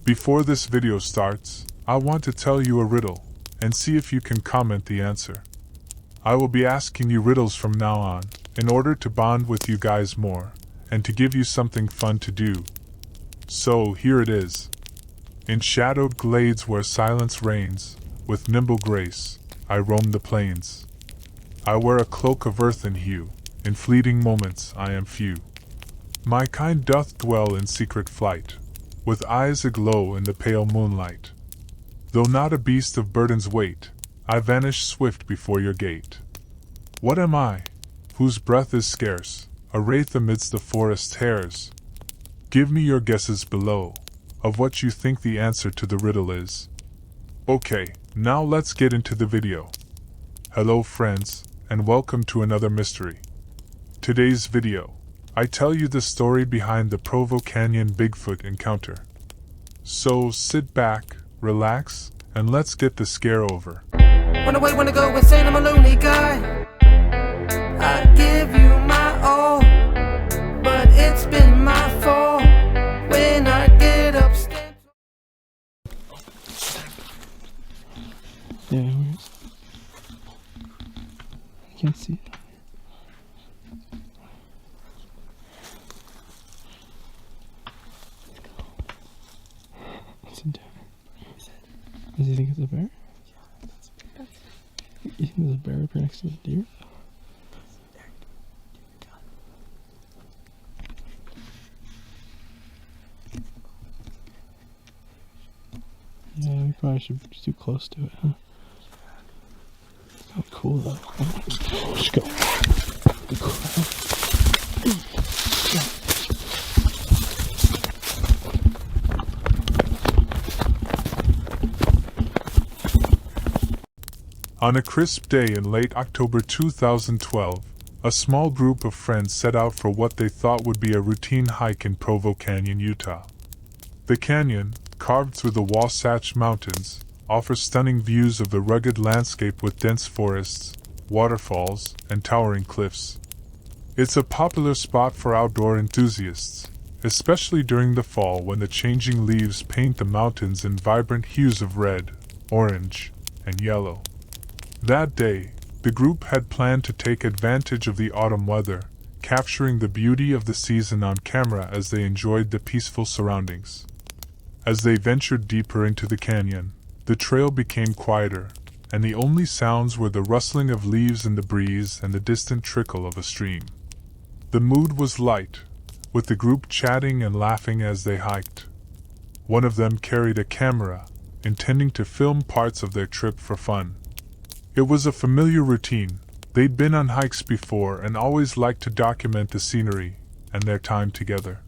Before this video starts, I want to tell you a riddle, and see if you can comment the answer. I will be asking you riddles from now on, in order to bond with you guys more, and to give you something fun to do. So, here it is. In shadowed glades where silence reigns, with nimble grace, I roam the plains. I wear a cloak of earth and hue, in fleeting moments I am few. My kind doth dwell in secret flight, with eyes aglow in the pale moonlight. Though not a beast of burden's weight, I vanish swift before your gate. What am I, whose breath is scarce, a wraith amidst the forest hares? Give me your guesses below, of what you think the answer to the riddle is. Okay, now let's get into the video. Hello friends, and welcome to another mystery. Today's video, I tell you the story behind the Provo Canyon Bigfoot encounter. So sit back, relax, and let's get the scare over. Wanna go insane, I'm a lonely guy. I give you my all, but it's been my fault when I get upstairs. Yeah, I can't see it. What's in there? Does he think it's a bear? Yeah, that's a bear. You think there's a bear up here next to the deer? Yeah, we probably should be too close to it, huh? Oh, cool though. Let's go. On a crisp day in late October 2012, a small group of friends set out for what they thought would be a routine hike in Provo Canyon, Utah. The canyon, carved through the Wasatch Mountains, offers stunning views of the rugged landscape with dense forests, waterfalls, and towering cliffs. It's a popular spot for outdoor enthusiasts, especially during the fall when the changing leaves paint the mountains in vibrant hues of red, orange, and yellow. That day, the group had planned to take advantage of the autumn weather, capturing the beauty of the season on camera as they enjoyed the peaceful surroundings. As they ventured deeper into the canyon, the trail became quieter, and the only sounds were the rustling of leaves in the breeze and the distant trickle of a stream. The mood was light, with the group chatting and laughing as they hiked. One of them carried a camera, intending to film parts of their trip for fun. It was a familiar routine. They'd been on hikes before and always liked to document the scenery and their time together.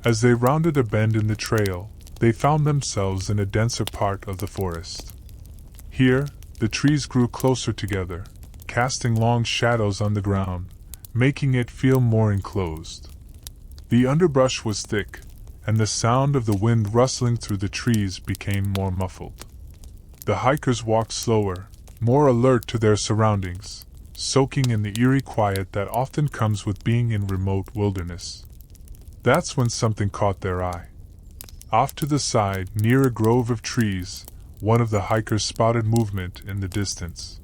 As they rounded a bend in the trail, they found themselves in a denser part of the forest. Here, the trees grew closer together, casting long shadows on the ground, making it feel more enclosed. The underbrush was thick, and the sound of the wind rustling through the trees became more muffled. The hikers walked slower, more alert to their surroundings, soaking in the eerie quiet that often comes with being in remote wilderness. That's when something caught their eye. Off to the side, near a grove of trees, one of the hikers spotted movement in the distance.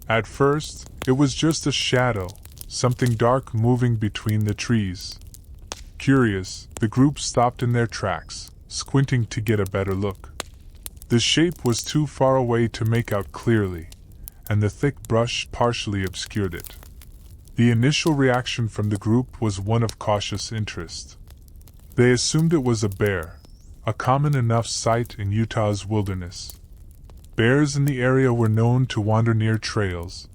At first, it was just a shadow, something dark moving between the trees. Curious, the group stopped in their tracks, squinting to get a better look. The shape was too far away to make out clearly, and the thick brush partially obscured it. The initial reaction from the group was one of cautious interest. They assumed it was a bear, a common enough sight in Utah's wilderness. Bears in the area were known to wander near trails,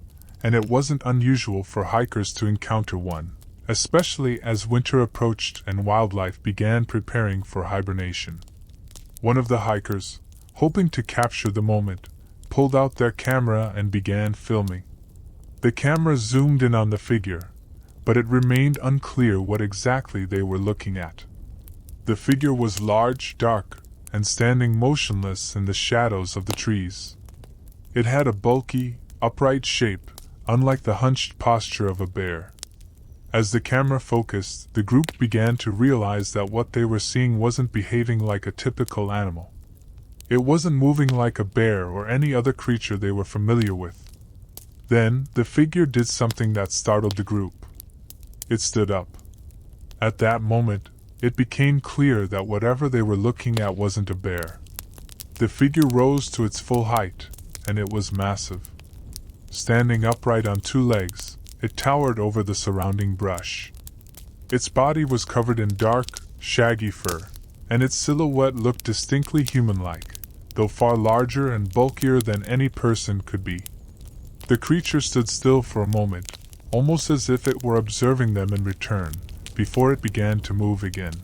and it wasn't unusual for hikers to encounter one, especially as winter approached and wildlife began preparing for hibernation. One of the hikers, hoping to capture the moment, pulled out their camera and began filming. The camera zoomed in on the figure, but it remained unclear what exactly they were looking at. The figure was large, dark, and standing motionless in the shadows of the trees. It had a bulky, upright shape, unlike the hunched posture of a bear. As the camera focused, the group began to realize that what they were seeing wasn't behaving like a typical animal. It wasn't moving like a bear or any other creature they were familiar with. Then, the figure did something that startled the group. It stood up. At that moment, it became clear that whatever they were looking at wasn't a bear. The figure rose to its full height, and it was massive. Standing upright on two legs, it towered over the surrounding brush. Its body was covered in dark, shaggy fur, and its silhouette looked distinctly human-like, though far larger and bulkier than any person could be. The creature stood still for a moment, almost as if it were observing them in return, before it began to move again.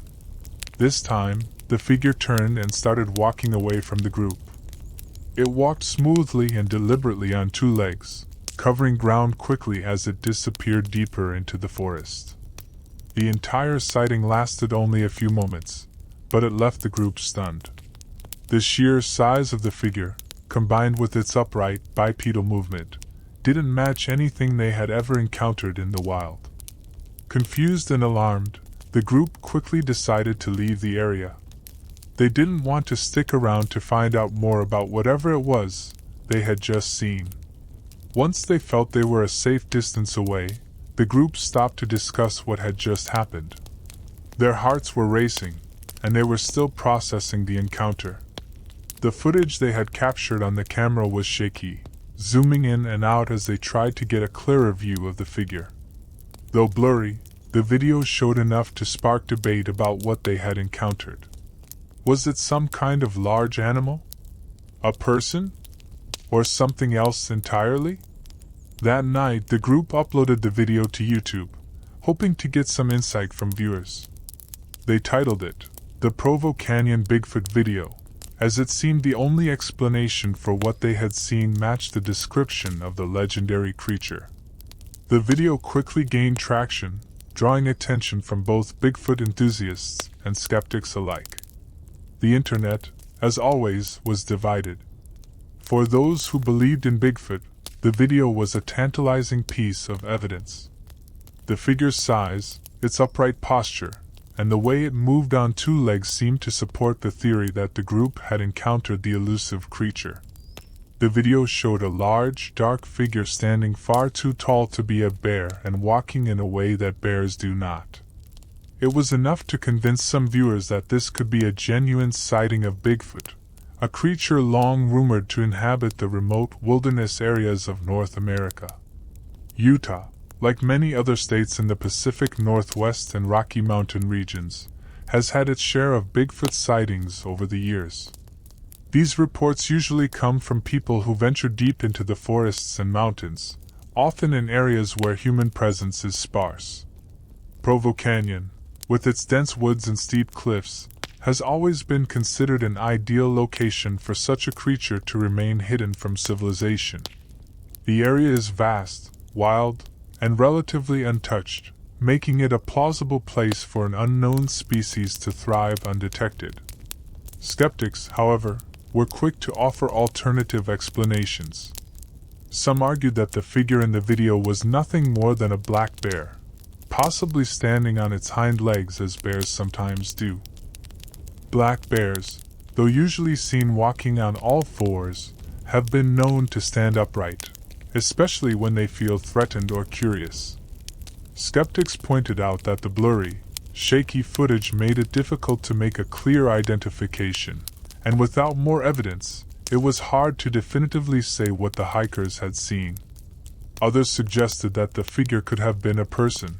This time, the figure turned and started walking away from the group. It walked smoothly and deliberately on two legs, covering ground quickly as it disappeared deeper into the forest. The entire sighting lasted only a few moments, but it left the group stunned. The sheer size of the figure, combined with its upright, bipedal movement, didn't match anything they had ever encountered in the wild. Confused and alarmed, the group quickly decided to leave the area. They didn't want to stick around to find out more about whatever it was they had just seen. Once they felt they were a safe distance away, the group stopped to discuss what had just happened. Their hearts were racing, and they were still processing the encounter. The footage they had captured on the camera was shaky, zooming in and out as they tried to get a clearer view of the figure. Though blurry, the video showed enough to spark debate about what they had encountered. Was it some kind of large animal? A person? Or something else entirely? That night, the group uploaded the video to YouTube, hoping to get some insight from viewers. They titled it, "The Provo Canyon Bigfoot Video," as it seemed the only explanation for what they had seen matched the description of the legendary creature. The video quickly gained traction, drawing attention from both Bigfoot enthusiasts and skeptics alike. The internet, as always, was divided. For those who believed in Bigfoot, the video was a tantalizing piece of evidence. The figure's size, its upright posture, and the way it moved on two legs seemed to support the theory that the group had encountered the elusive creature. The video showed a large, dark figure standing far too tall to be a bear and walking in a way that bears do not. It was enough to convince some viewers that this could be a genuine sighting of Bigfoot, a creature long rumored to inhabit the remote wilderness areas of North America. Utah, like many other states in the Pacific Northwest and Rocky Mountain regions, has had its share of Bigfoot sightings over the years. These reports usually come from people who venture deep into the forests and mountains, often in areas where human presence is sparse. Provo Canyon, with its dense woods and steep cliffs, has always been considered an ideal location for such a creature to remain hidden from civilization. The area is vast, wild, and relatively untouched, making it a plausible place for an unknown species to thrive undetected. Skeptics, however, were quick to offer alternative explanations. Some argued that the figure in the video was nothing more than a black bear, possibly standing on its hind legs as bears sometimes do. Black bears, though usually seen walking on all fours, have been known to stand upright, especially when they feel threatened or curious. Skeptics pointed out that the blurry, shaky footage made it difficult to make a clear identification, and without more evidence, it was hard to definitively say what the hikers had seen. Others suggested that the figure could have been a person,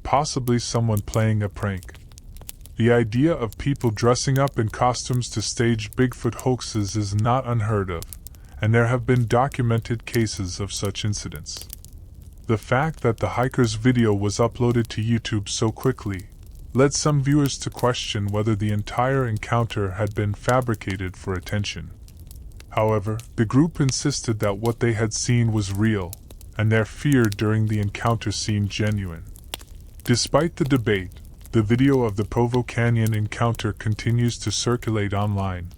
possibly someone playing a prank. The idea of people dressing up in costumes to stage Bigfoot hoaxes is not unheard of, and there have been documented cases of such incidents. The fact that the hiker's video was uploaded to YouTube so quickly led some viewers to question whether the entire encounter had been fabricated for attention. However, the group insisted that what they had seen was real, and their fear during the encounter seemed genuine. Despite the debate, the video of the Provo Canyon encounter continues to circulate online,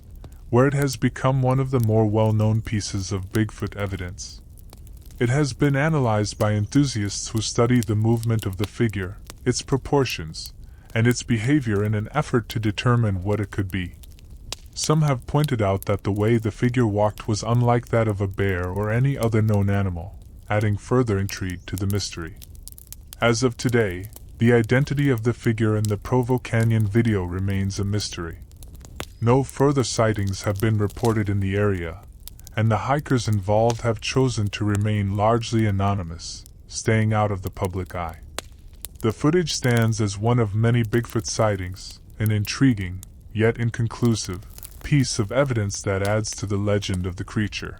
where it has become one of the more well-known pieces of Bigfoot evidence. It has been analyzed by enthusiasts who study the movement of the figure, its proportions, and its behavior in an effort to determine what it could be. Some have pointed out that the way the figure walked was unlike that of a bear or any other known animal, adding further intrigue to the mystery. As of today, the identity of the figure in the Provo Canyon video remains a mystery. No further sightings have been reported in the area, and the hikers involved have chosen to remain largely anonymous, staying out of the public eye. The footage stands as one of many Bigfoot sightings, an intriguing, yet inconclusive, piece of evidence that adds to the legend of the creature.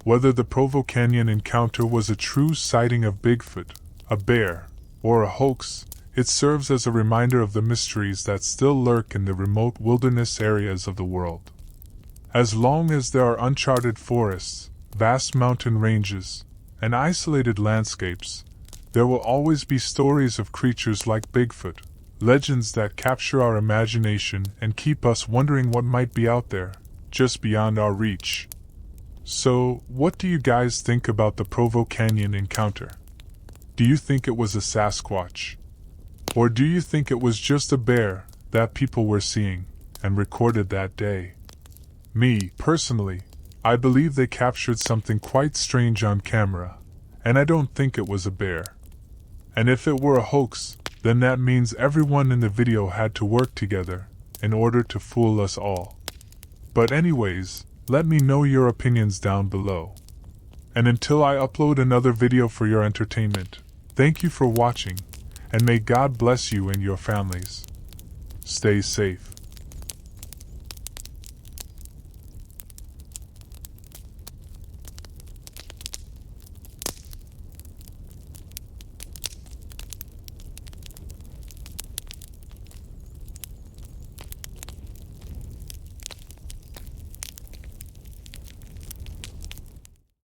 Whether the Provo Canyon encounter was a true sighting of Bigfoot, a bear, or a hoax, it serves as a reminder of the mysteries that still lurk in the remote wilderness areas of the world. As long as there are uncharted forests, vast mountain ranges, and isolated landscapes, there will always be stories of creatures like Bigfoot, legends that capture our imagination and keep us wondering what might be out there, just beyond our reach. So, what do you guys think about the Provo Canyon encounter? Do you think it was a Sasquatch? Or do you think it was just a bear that people were seeing and recorded that day? Me, personally, I believe they captured something quite strange on camera, and I don't think it was a bear. And if it were a hoax, then that means everyone in the video had to work together in order to fool us all. But anyways, let me know your opinions down below. And until I upload another video for your entertainment, thank you for watching, and may God bless you and your families. Stay safe.